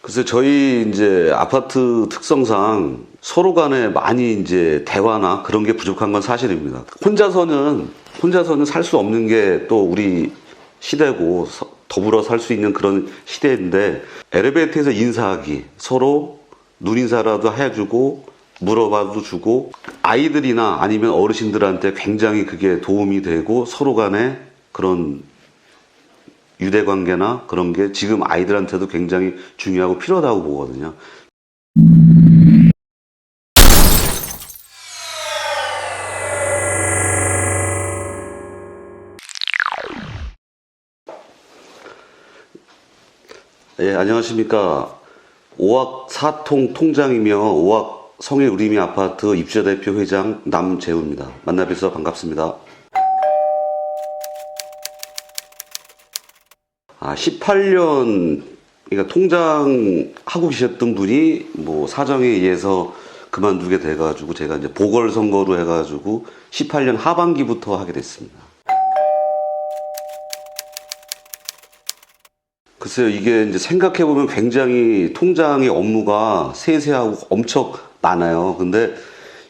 글쎄, 저희 이제 아파트 특성상 서로 간에 많이 이제 대화나 그런 게 부족한 건 사실입니다. 혼자서는 살 수 없는 게 또 우리 시대고 더불어 살 수 있는 그런 시대인데, 엘리베이터에서 인사하기, 서로 눈인사라도 해주고 물어봐도 주고, 아이들이나 아니면 어르신들한테 굉장히 그게 도움이 되고 서로 간에 그런 유대관계나 그런 게 지금 아이들한테도 굉장히 중요하고 필요하다고 보거든요. 예, 안녕하십니까. 5학 4통 통장이며 5학 성일 우리미 아파트 입주자 대표 회장 남재우입니다. 만나 뵈서 반갑습니다. 18년, 그러니까 통장 하고 계셨던 분이 뭐 사정에 의해서 그만두게 돼가지고 제가 이제 보궐선거로 해가지고 18년 하반기부터 하게 됐습니다. 글쎄요, 이게 이제 생각해보면 굉장히 통장의 업무가 세세하고 엄청 많아요. 근데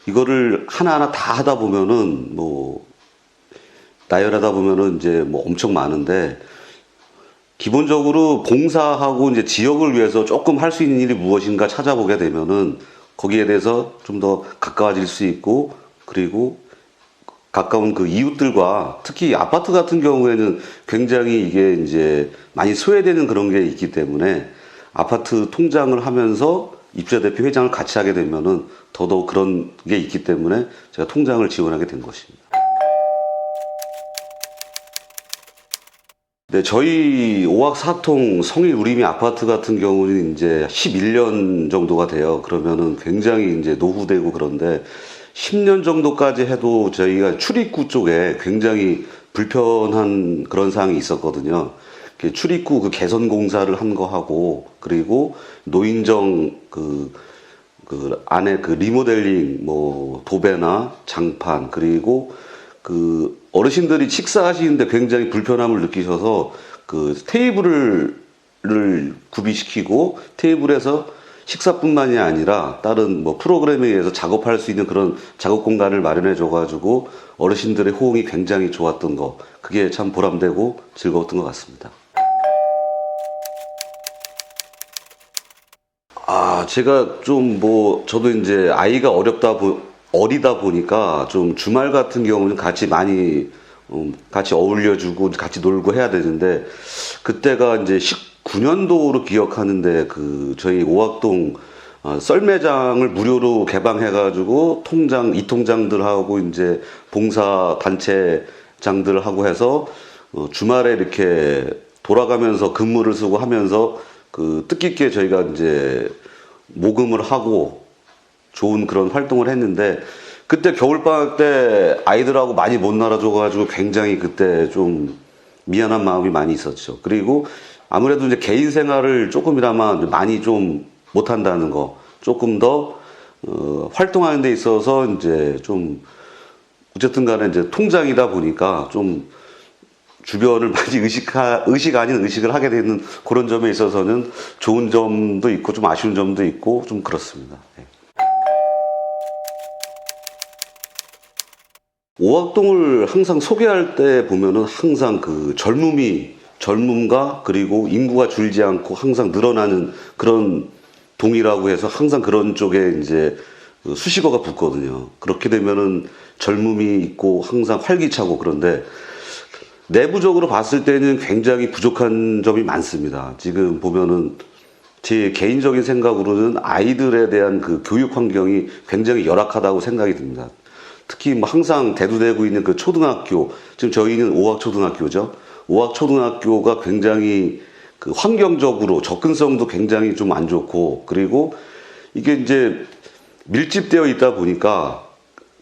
이거를 하나하나 다 하다 보면은 뭐, 나열하다 보면은 이제 뭐 엄청 많은데, 기본적으로 봉사하고 이제 지역을 위해서 조금 할 수 있는 일이 무엇인가 찾아보게 되면은 거기에 대해서 좀 더 가까워질 수 있고, 그리고 가까운 그 이웃들과 특히 아파트 같은 경우에는 굉장히 이게 이제 많이 소외되는 그런 게 있기 때문에 아파트 통장을 하면서 입주자 대표 회장을 같이 하게 되면은 더더욱 그런 게 있기 때문에 제가 통장을 지원하게 된 것입니다. 네, 저희 5학 4통 성일 우리미 아파트 같은 경우는 이제 11년 정도가 돼요. 그러면은 굉장히 이제 노후되고 그런데 10년 정도까지 해도 저희가 출입구 쪽에 굉장히 불편한 그런 사항이 있었거든요. 출입구 그 개선 공사를 한 거 하고, 그리고 노인정 그 안에 그 리모델링 뭐 도배나 장판, 그리고 그 어르신들이 식사하시는데 굉장히 불편함을 느끼셔서 그 테이블을 구비시키고 테이블에서 식사뿐만이 아니라 다른 뭐 프로그램에 의해서 작업할 수 있는 그런 작업 공간을 마련해 줘가지고 어르신들의 호응이 굉장히 좋았던 거, 그게 참 보람되고 즐거웠던 것 같습니다. 제가 좀 뭐 저도 이제 아이가 어리다 보니까 좀 주말 같은 경우는 같이 많이 같이 어울려주고 같이 놀고 해야 되는데, 그때가 이제 19년도로 기억하는데 그 저희 오학동 썰매장을 무료로 개방해가지고 이통장들하고 이제 봉사 단체장들하고 해서 주말에 이렇게 돌아가면서 근무를 쓰고 하면서 그 뜻깊게 저희가 이제 모금을 하고 좋은 그런 활동을 했는데, 그때 겨울방학 때 아이들하고 많이 못 놀아줘가지고 굉장히 그때 좀 미안한 마음이 많이 있었죠. 그리고 아무래도 이제 개인 생활을 조금이나마 많이 좀 못한다는 거, 조금 더 활동하는 데 있어서 이제 좀 어쨌든 간에 이제 통장이다 보니까 좀 주변을 많이 의식 아닌 의식을 하게 되는 그런 점에 있어서는 좋은 점도 있고 좀 아쉬운 점도 있고 좀 그렇습니다. 네. 오학동을 항상 소개할 때 보면은 항상 그 젊음과 그리고 인구가 줄지 않고 항상 늘어나는 그런 동이라고 해서 항상 그런 쪽에 이제 수식어가 붙거든요. 그렇게 되면은 젊음이 있고 항상 활기차고, 그런데 내부적으로 봤을 때는 굉장히 부족한 점이 많습니다. 지금 보면은 제 개인적인 생각으로는 아이들에 대한 그 교육 환경이 굉장히 열악하다고 생각이 듭니다. 특히 뭐 항상 대두되고 있는 그 초등학교, 지금 저희는 5학 초등학교죠. 5학 초등학교가 굉장히 그 환경적으로 접근성도 굉장히 좀 안 좋고, 그리고 이게 이제 밀집되어 있다 보니까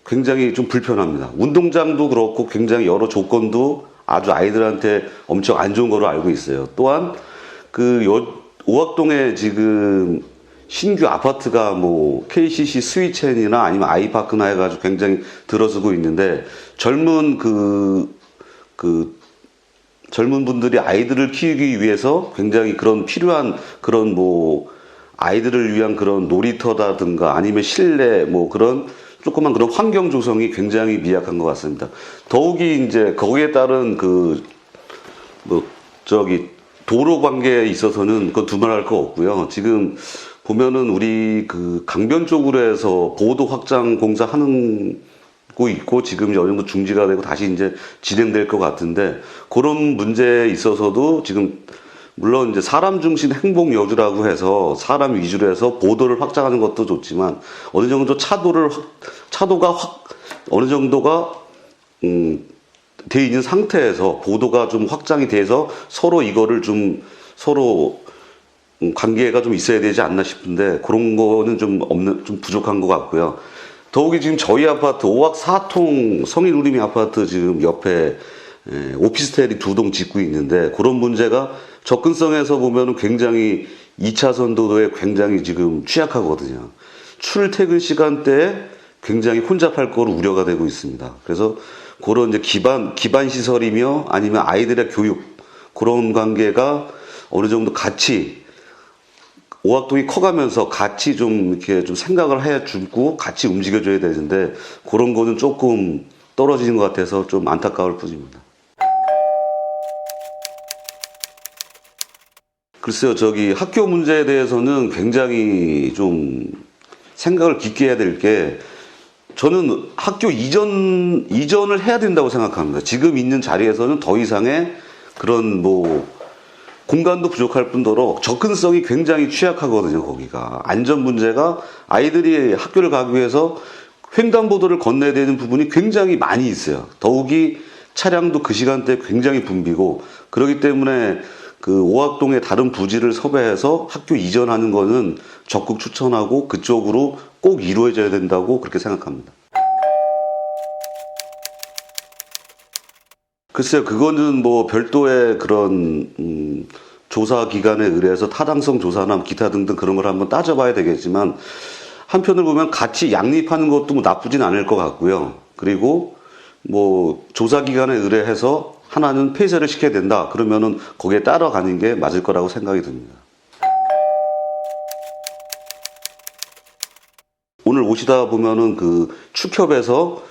굉장히 좀 불편합니다. 운동장도 그렇고 굉장히 여러 조건도 아주 아이들한테 엄청 안 좋은 거로 알고 있어요. 또한 그 오학동에 지금 신규 아파트가 뭐 KCC 스위첸이나 아니면 아이파크나 해가지고 굉장히 들어서고 있는데, 젊은 젊은 분들이 아이들을 키우기 위해서 굉장히 그런 필요한 그런 뭐 아이들을 위한 그런 놀이터라든가 아니면 실내 뭐 그런 조그만 그런 환경 조성이 굉장히 미약한 것 같습니다. 더욱이 이제 거기에 따른 도로 관계에 있어서는 그건 두말할 거 없고요. 지금 보면은 우리 그 강변 쪽으로 해서 보도 확장 공사 하는 고 있고 지금 어느 정도 중지가 되고 다시 이제 진행될 것 같은데 그런 문제에 있어서도 지금 물론 이제 사람 중심 행복 여주라고 해서 사람 위주로 해서 보도를 확장하는 것도 좋지만 어느 정도 차도가 어느 정도가 돼 있는 상태에서 보도가 좀 확장이 돼서 서로 이거를 좀 서로 관계가 좀 있어야 되지 않나 싶은데 그런 거는 좀 부족한 것 같고요. 더욱이 지금 저희 아파트 5학 4통 성인우리미 아파트 지금 옆에 오피스텔이 2동 짓고 있는데 그런 문제가 접근성에서 보면은 굉장히 2차선 도로에 굉장히 지금 취약하거든요. 출퇴근 시간대에 굉장히 혼잡할 거로 우려가 되고 있습니다. 그래서 그런 이제 기반 시설이며 아니면 아이들의 교육 그런 관계가 어느 정도 같이 오학동이 커가면서 같이 좀 이렇게 좀 생각을 해주고 같이 움직여줘야 되는데 그런 거는 조금 떨어지는 것 같아서 좀 안타까울 뿐입니다. 글쎄요, 학교 문제에 대해서는 굉장히 좀 생각을 깊게 해야 될 게 저는 학교 이전을 해야 된다고 생각합니다. 지금 있는 자리에서는 더 이상의 그런 공간도 부족할 뿐더러 접근성이 굉장히 취약하거든요, 거기가. 안전 문제가 아이들이 학교를 가기 위해서 횡단보도를 건너야 되는 부분이 굉장히 많이 있어요. 더욱이 차량도 그 시간대에 굉장히 붐비고 그렇기 때문에 그 오학동의 다른 부지를 섭외해서 학교 이전하는 거는 적극 추천하고 그쪽으로 꼭 이루어져야 된다고 그렇게 생각합니다. 글쎄요, 그거는 별도의 그런 조사 기관에 의뢰해서 타당성 조사나 기타 등등 그런 걸 한번 따져봐야 되겠지만 한편으로 보면 같이 양립하는 것도 나쁘진 않을 것 같고요. 그리고 조사 기관에 의뢰해서 하나는 폐쇄를 시켜야 된다. 그러면은 거기에 따라가는 게 맞을 거라고 생각이 듭니다. 오늘 오시다 보면은 그 축협에서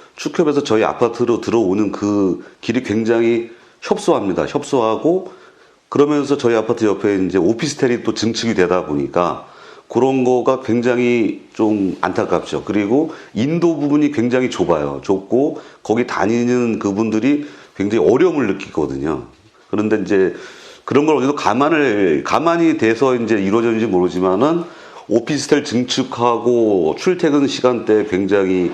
저희 아파트로 들어오는 그 길이 굉장히 협소하고 그러면서 저희 아파트 옆에 이제 오피스텔이 또 증축이 되다 보니까 그런 거가 굉장히 좀 안타깝죠. 그리고 인도 부분이 굉장히 좁고 거기 다니는 그분들이 굉장히 어려움을 느끼거든요. 그런데 이제 그런 걸 어디서 가만히 돼서 이제 이루어졌는지 모르지만은 오피스텔 증축하고 출퇴근 시간대 굉장히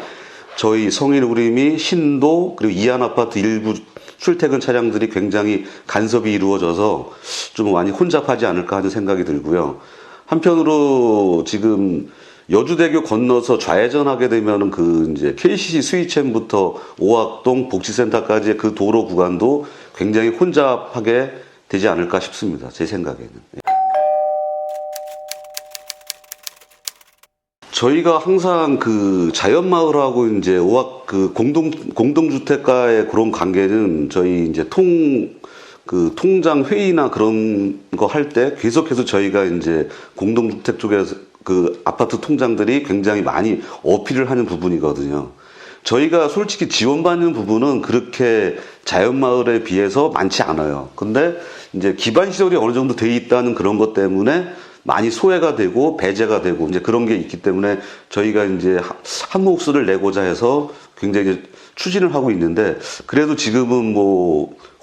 저희 성인우리미 신도 그리고 이안 아파트 일부 출퇴근 차량들이 굉장히 간섭이 이루어져서 좀 많이 혼잡하지 않을까 하는 생각이 들고요. 한편으로 지금 여주대교 건너서 좌회전하게 되면은 이제 KCC 스위첸부터 오학동 복지센터까지의 그 도로 구간도 굉장히 혼잡하게 되지 않을까 싶습니다. 제 생각에는. 저희가 항상 그 자연마을하고 이제 공동주택가의 그런 관계는 저희 이제 통장 회의나 그런 거 할 때 계속해서 저희가 이제 공동주택 쪽에서 그 아파트 통장들이 굉장히 많이 어필을 하는 부분이거든요. 저희가 솔직히 지원받는 부분은 그렇게 자연마을에 비해서 많지 않아요. 근데 이제 기반시설이 어느 정도 돼 있다는 그런 것 때문에 많이 소외가 되고 배제가 되고 이제 그런 게 있기 때문에 저희가 이제 한 몫을 내고자 해서 굉장히 추진을 하고 있는데 그래도 지금은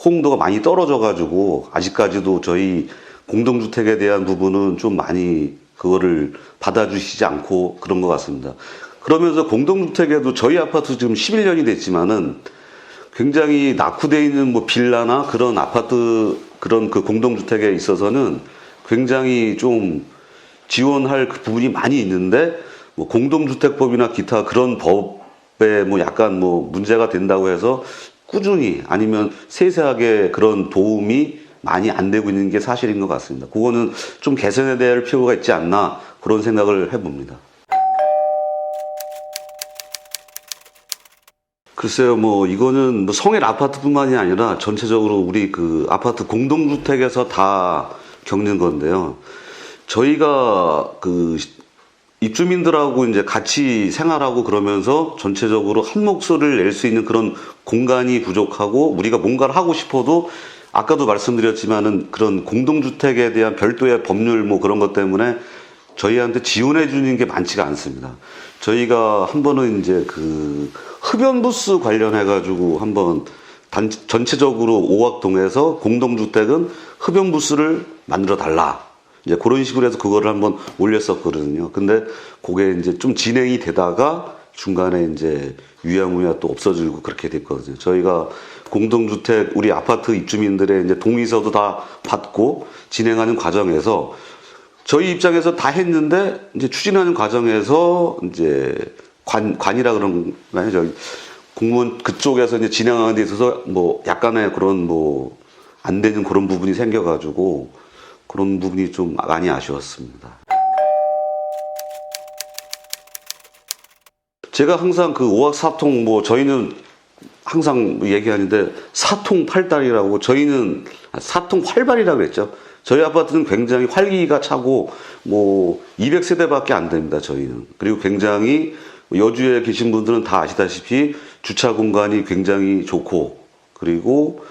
호응도가 많이 떨어져 가지고 아직까지도 저희 공동주택에 대한 부분은 좀 많이 그거를 받아주시지 않고 그런 것 같습니다. 그러면서 공동주택에도 저희 아파트 지금 11년이 됐지만은 굉장히 낙후되어 있는 빌라나 그런 아파트 그런 그 공동주택에 있어서는 굉장히 좀 지원할 그 부분이 많이 있는데 공동주택법이나 기타 그런 법에 약간 문제가 된다고 해서 꾸준히 아니면 세세하게 그런 도움이 많이 안 되고 있는 게 사실인 것 같습니다. 그거는 좀 개선해야 될 필요가 있지 않나 그런 생각을 해봅니다. 글쎄요, 이거는 성일 아파트뿐만이 아니라 전체적으로 우리 그 아파트 공동주택에서 다 겪는 건데요. 저희가 그 입주민들하고 이제 같이 생활하고 그러면서 전체적으로 한 목소리를 낼 수 있는 그런 공간이 부족하고 우리가 뭔가를 하고 싶어도 아까도 말씀드렸지만은 그런 공동주택에 대한 별도의 법률 뭐 그런 것 때문에 저희한테 지원해 주는 게 많지가 않습니다. 저희가 한 번은 이제 그 흡연 부스 관련해 가지고 한번 전체적으로 오악동에서 공동주택은 흡연 부스를 만들어 달라. 이제 그런 식으로 해서 그거를 한번 올렸었거든요. 근데 그게 이제 좀 진행이 되다가 중간에 이제 유야무야 또 없어지고 그렇게 됐거든요. 저희가 공동주택 우리 아파트 입주민들의 이제 동의서도 다 받고 진행하는 과정에서 저희 입장에서 다 했는데 이제 추진하는 과정에서 이제 관이라 그런가요? 저희 공무원 그쪽에서 이제 진행하는 데 있어서 뭐 약간의 그런 뭐 안 되는 그런 부분이 생겨가지고 그런 부분이 좀 많이 아쉬웠습니다. 제가 항상 그 오악 사통 뭐 저희는 항상 얘기하는데 사통 팔달이라고 저희는 사통 활발이라고 그랬죠. 저희 아파트는 굉장히 활기가 차고 뭐 200세대밖에 안 됩니다. 저희는. 그리고 굉장히 여주에 계신 분들은 다 아시다시피 주차 공간이 굉장히 좋고 그리고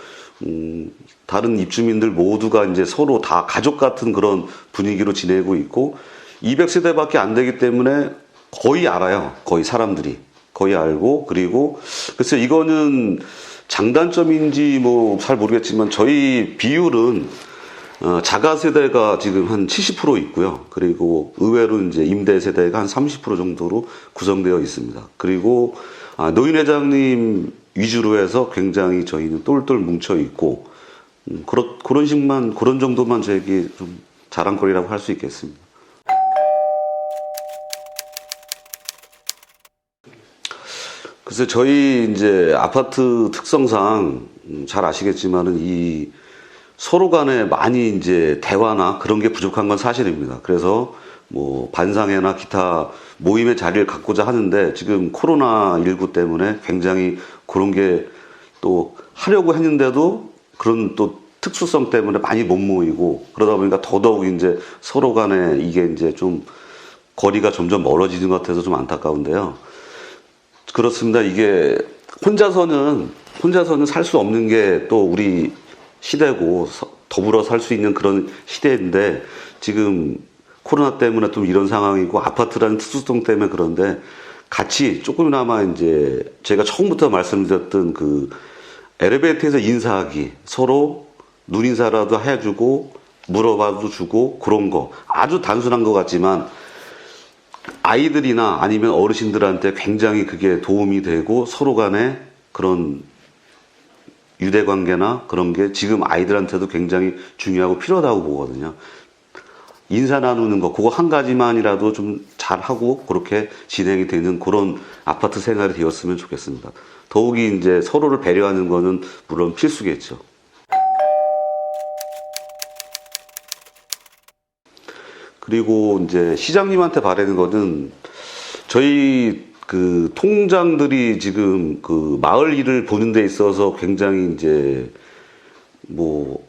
다른 입주민들 모두가 이제 서로 다 가족 같은 그런 분위기로 지내고 있고 200세대밖에 안 되기 때문에 거의 알아요. 거의 사람들이. 거의 알고 그리고 글쎄 이거는 장단점인지 뭐 잘 모르겠지만 저희 비율은 자가 세대가 지금 한 70% 있고요. 그리고 의외로 이제 임대 세대가 한 30% 정도로 구성되어 있습니다. 그리고 노인 회장님 위주로 해서 굉장히 저희는 똘똘 뭉쳐 있고 그런 정도만 저에게 좀 자랑거리라고 할 수 있겠습니다. 글쎄 저희 이제 아파트 특성상 잘 아시겠지만은 이 서로 간에 많이 이제 대화나 그런 게 부족한 건 사실입니다. 그래서 뭐 반상회나 기타 모임의 자리를 갖고자 하는데 지금 코로나19 때문에 굉장히 그런 게 또 하려고 했는데도 그런 또 특수성 때문에 많이 못 모이고 그러다 보니까 더더욱 이제 서로 간에 이게 이제 좀 거리가 점점 멀어지는 것 같아서 좀 안타까운데요. 그렇습니다. 이게 혼자서는 살 수 없는 게 또 우리 시대고 더불어 살 수 있는 그런 시대인데 지금 코로나 때문에 좀 이런 상황이고 아파트라는 특수성 때문에 그런데 같이 조금이나마 이제 제가 처음부터 말씀드렸던 그 엘리베이터에서 인사하기 서로 눈인사라도 해주고 물어봐도 주고 그런 거 아주 단순한 것 같지만 아이들이나 아니면 어르신들한테 굉장히 그게 도움이 되고 서로 간에 그런 유대관계나 그런 게 지금 아이들한테도 굉장히 중요하고 필요하다고 보거든요. 인사 나누는 거 그거 한 가지만이라도 좀 잘하고 그렇게 진행이 되는 그런 아파트 생활이 되었으면 좋겠습니다. 더욱이 이제 서로를 배려하는 거는 물론 필수겠죠. 그리고 이제 시장님한테 바라는 거는 저희 그 통장들이 지금 그 마을 일을 보는 데 있어서 굉장히 이제 뭐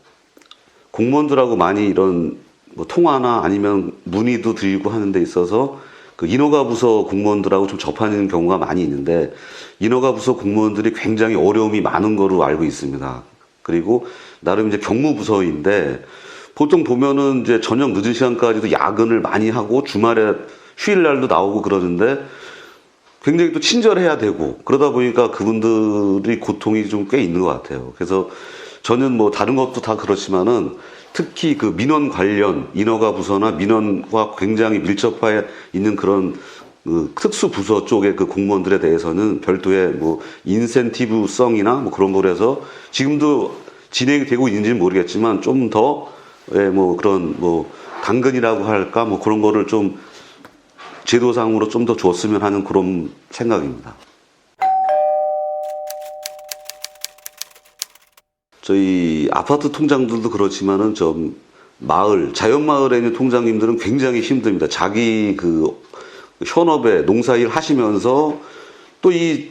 공무원들하고 많이 이런 뭐 통화나 아니면 문의도 드리고 하는 데 있어서 그 인허가 부서 공무원들하고 좀 접하는 경우가 많이 있는데 인허가 부서 공무원들이 굉장히 어려움이 많은 거로 알고 있습니다. 그리고 나름 이제 경무부서인데 보통 보면은 이제 저녁 늦은 시간까지도 야근을 많이 하고 주말에 휴일날도 나오고 그러는데 굉장히 또 친절해야 되고 그러다 보니까 그분들이 고통이 좀 꽤 있는 것 같아요. 그래서 저는 뭐 다른 것도 다 그렇지만은 특히 그 민원 관련 인허가 부서나 민원과 굉장히 밀접해 있는 그런 그 특수 부서 쪽의 그 공무원들에 대해서는 별도의 뭐 인센티브성이나 뭐 그런 거로 해서 지금도 진행이 되고 있는지는 모르겠지만 좀 더 뭐 그런 뭐 당근이라고 할까 뭐 그런 거를 좀 제도상으로 좀 더 줬으면 하는 그런 생각입니다. 저희 아파트 통장들도 그렇지만은 좀 마을, 자연마을에 있는 통장님들은 굉장히 힘듭니다. 자기 그 현업에 농사일 하시면서 또 이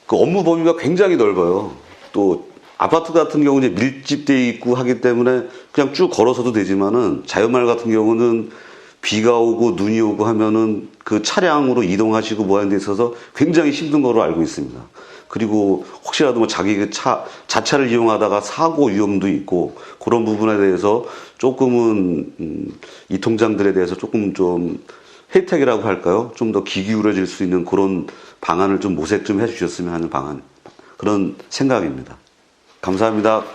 그 업무 범위가 굉장히 넓어요. 또 아파트 같은 경우는 밀집되어 있고 하기 때문에 그냥 쭉 걸어서도 되지만은 자연마을 같은 경우는 비가 오고 눈이 오고 하면은 그 차량으로 이동하시고 뭐 하는 데 있어서 굉장히 힘든 거로 알고 있습니다. 그리고 혹시라도 뭐 자기 그 자차를 이용하다가 사고 위험도 있고 그런 부분에 대해서 조금은 이 통장들에 대해서 조금 좀 혜택이라고 할까요? 좀 더 귀 기울여질 수 있는 그런 방안을 좀 모색 좀 해주셨으면 하는 그런 생각입니다. 감사합니다.